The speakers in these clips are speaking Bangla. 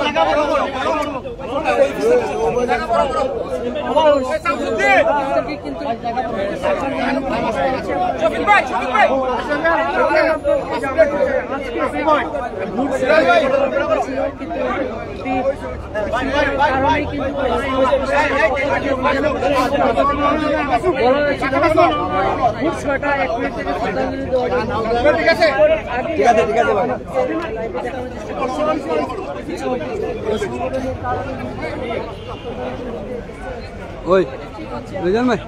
জায়গা Oi, Rizal mai.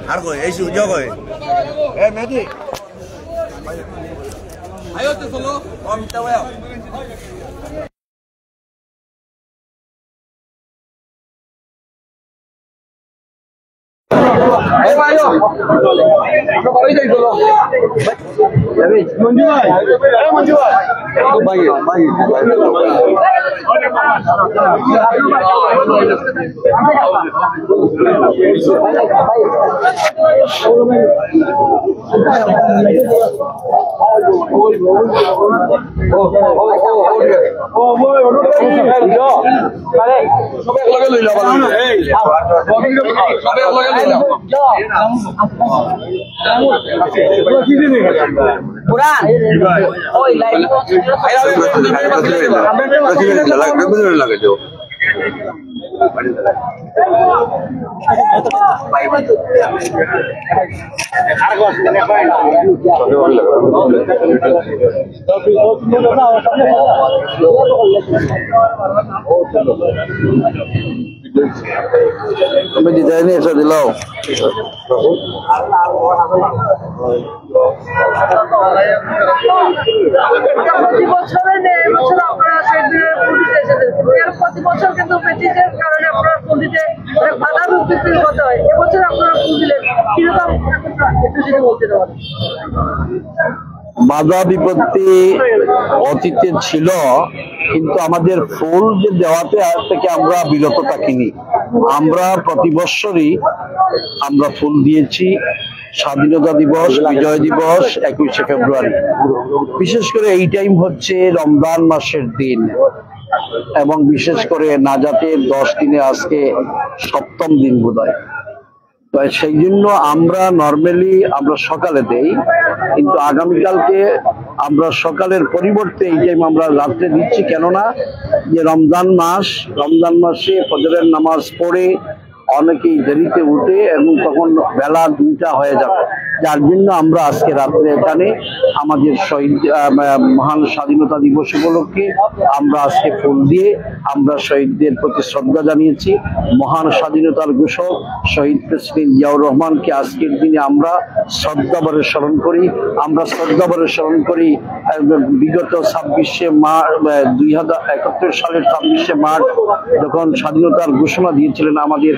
Har koy, ei sujo koy. Mehdi. Ayo tuh solo, om tawel. Ayo. Apa baru jadi solo? Menjual. Menjual. Bagi. Kami di sini sudah di laut. বাধা বিপত্তি অতীতে ছিল, কিন্তু আমাদের ফুল যে দেওয়াতে থেকে আমরা বিরত থাকিনি। আমরা প্রতি বছরই আমরা ফুল দিয়েছি। স্বাধীনতা দিবস, বিজয় দিবস, 21শে ফেব্রুয়ারি। বিশেষ করে এই টাইম হচ্ছে রমজান মাসের দিন, এবং বিশেষ করে নাজাতের 10 দিনে আজকে 7ম দিন বোধহয়। তো সেই জন্য আমরা নর্মালি আমরা সকালে দেই, কিন্তু আগামীকালকে আমরা সকালের পরিবর্তে এই টাইম আমরা রাত্রে দিচ্ছি। কেননা যে রমজান মাসে ফজরের নামাজ পড়ে অনেকেই দেরিতে উঠে এবং তখন বেলা 2টা হয়ে যাবে, যার জন্য আমরা আজকে রাত্রে এখানে আমাদের শহীদ মহান স্বাধীনতা দিবস উপলক্ষে আমরা আজকে ফুল দিয়ে আমরা শহীদদের প্রতি শ্রদ্ধা জানিয়েছি। মহান স্বাধীনতার ঘোষক শহীদ প্রেসিডেন্ট জিয়াউর রহমানকে আজকের দিনে আমরা শ্রদ্ধাভরে স্মরণ করি। বিগত 2071 সালের 26শে মার্চ যখন স্বাধীনতার ঘোষণা দিয়েছিলেন আমাদের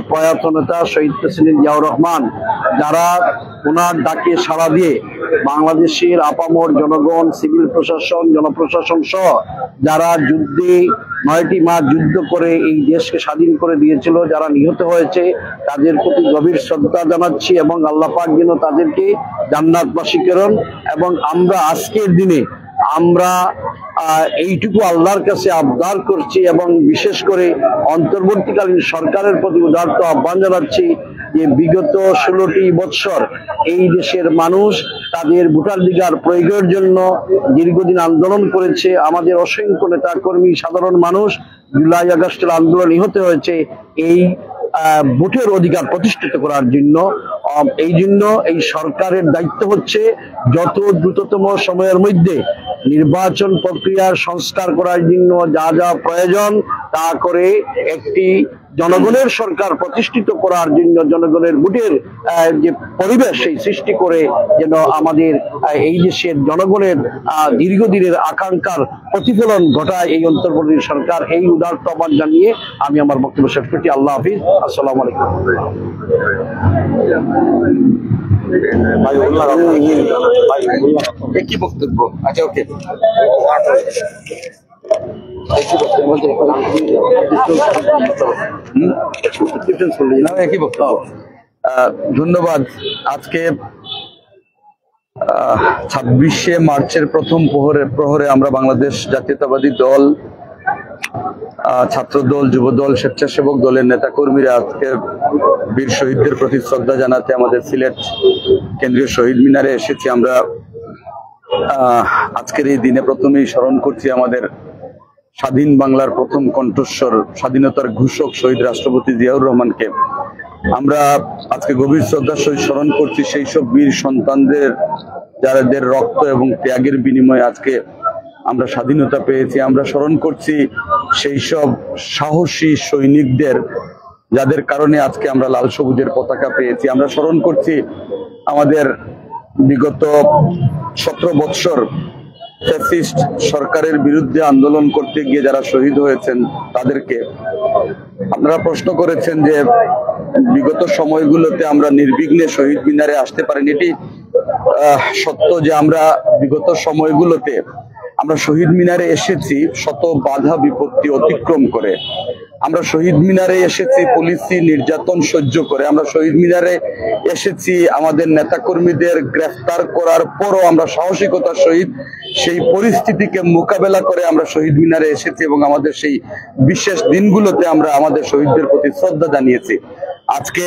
প্রয়াত নেতা শহীদ প্রেসিডেন্ট জিয়াউর রহমান, যারা ওনার ডাকে সাড়া দিয়ে বাংলাদেশের আপামর জনগণ, সিভিল প্রশাসন, জনপ্রশাসন সহ যারা যুদ্ধে 9টি মাস যুদ্ধ করে এই দেশকে স্বাধীন করে দিয়েছিল, যারা নিহত হয়েছে, তাদের প্রতি গভীর শ্রদ্ধা জানাচ্ছি এবং আল্লাহ পাক যেন তাদেরকে জান্নাতবাসী করেন। এবং আমরা আজকের দিনে আমরা এইটুকু আল্লাহর কাছে আবদার করছি এবং বিশেষ করে অন্তর্বর্তীকালীন সরকারের প্রতি উদারত আহ্বান জানাচ্ছি যে বিগত 16টি বৎসর এই দেশের মানুষ তাদের ভোটাধিকার প্রয়োগের জন্য দীর্ঘদিন আন্দোলন করেছে। আমাদের অসংখ্য নেতা কর্মী, সাধারণ মানুষ জুলাই আগস্টের আন্দোলন নিহত হয়েছে এই ভোটের অধিকার প্রতিষ্ঠিত করার জন্য। এই জন্য এই সরকারের দায়িত্ব হচ্ছে যত দ্রুততম সময়ের মধ্যে নির্বাচন প্রক্রিয়ার সংস্কার করার জন্য যা যা প্রয়োজন তা করে একটি জনগণের সরকার প্রতিষ্ঠিত করার জন্য জনগণের ভোটের যে পরিবেশ সেই সৃষ্টি করে যেন আমাদের এই দেশের জনগণের দীর্ঘদিনের আকাঙ্ক্ষার প্রতিফলন ঘটায় এই অন্তর্বর্তী সরকার, এই উদারতা আহ্বান জানিয়ে আমি আমার বক্তব্য শেষ করছি। আল্লাহ হাফিজ, আসসালামু আলাইকুম। কি বক্তব্য? আচ্ছা, ওকে। ধন্যবাদ। আজকে 26শে মার্চের প্রথম প্রহরে আমরা বাংলাদেশ জাতীয়তাবাদী দল, ছাত্র দল, যুব দল, স্বেচ্ছাসেবক দলের নেতাকর্মীরা আজকে বীর শহীদদের প্রতি শ্রদ্ধা জানাতে আমাদের সিলেট কেন্দ্রীয় শহীদ মিনারে এসেছি। আমরা আজকের এই দিনে প্রথমেই স্মরণ করছি আমাদের স্বাধীন বাংলার প্রথম কণ্ঠস্বর, স্বাধীনতার ঘোষক শহীদ রাষ্ট্রপতি জিয়াউর রহমানকে। আমরা আজকে গভীর শ্রদ্ধার সহিত স্মরণ করছি সেই সব বীর সন্তানদের যাদের রক্ত এবং ত্যাগের বিনিময়ে আজকে আমরা স্বাধীনতা পেয়েছি। আমরা স্মরণ করছি সেই সব সাহসী সৈনিকদের যাদের কারণে আজকে আমরা লাল সবুজের পতাকা পেয়েছি। আমরা স্মরণ করছি আমাদের বিগত 17 বৎসর ফ্যাসিস্ট সরকারের বিরুদ্ধে আন্দোলন করতে গিয়ে যারা শহীদ হয়েছেন তাদেরকে। আপনারা প্রশ্ন করেছেন যে বিগত সময়গুলোতে আমরা নির্বিঘ্নে শহীদ মিনারে আসতে পারিনি। এটি সত্য যে আমরা বিগত সময়গুলোতে আমরা শহীদ মিনারে এসেছি শত বাধা বিপত্তি অতিক্রম করে। আমরা শহীদ মিনারে এসেছি পুলিশি নির্যাতন সহ্য করে। আমরা শহীদ মিনারে এসেছি আমাদের নেতাকর্মীদের গ্রেফতার করার পরও আমরা সাহসিকতার সহিত সেই পরিস্থিতিকে মোকাবেলা করে আমরা শহীদ মিনারে এসেছি এবং আমাদের সেই বিশেষ দিনগুলোতে আমরা আমাদের শহীদদের প্রতি শ্রদ্ধা জানিয়েছি। আজকে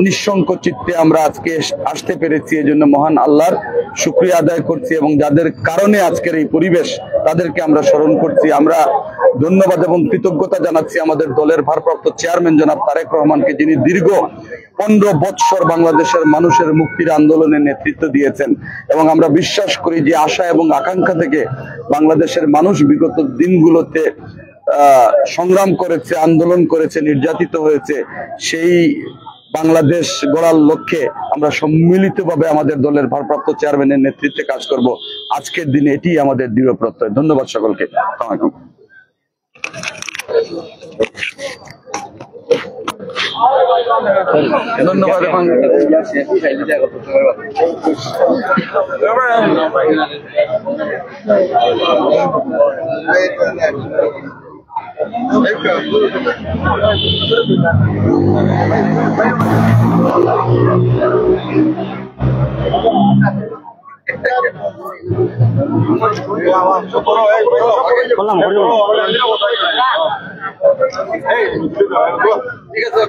নিঃসংক চিত্তে আমরা আজকে আসতে পেরেছি, এজন্য মহান আল্লাহর শুকরিয়া আদায় করছি এবং যাদের কারণে আজকের এই পরিবেশ তাদেরকে আমরা স্মরণ করছি। আমরা ধন্যবাদ এবং কৃতজ্ঞতা জানাচ্ছি আমাদের দলের ভারপ্রাপ্ত চেয়ারম্যান জনাব তারেক রহমানকে, যিনি দীর্ঘ 15 বৎসর বাংলাদেশের মানুষের মুক্তির আন্দোলনে নেতৃত্ব দিয়েছেন এবং আমরা বিশ্বাস করি যে আশা এবং আকাঙ্ক্ষা থেকে বাংলাদেশের মানুষ বিগত দিনগুলোতে সংগ্রাম করেছে, আন্দোলন করেছে, নির্যাতিত হয়েছে, সেই বাংলাদেশ গড়ার লক্ষ্যে আমরা সম্মিলিতভাবে আমাদের দলের ভারপ্রাপ্ত চেয়ারম্যানের নেতৃত্বে কাজ করব। আজকের দিনে এটি আমাদের দৃঢ় প্রত্যয়। ধন্যবাদ সকলকে। ধন্যবাদ। ঠিক আছে।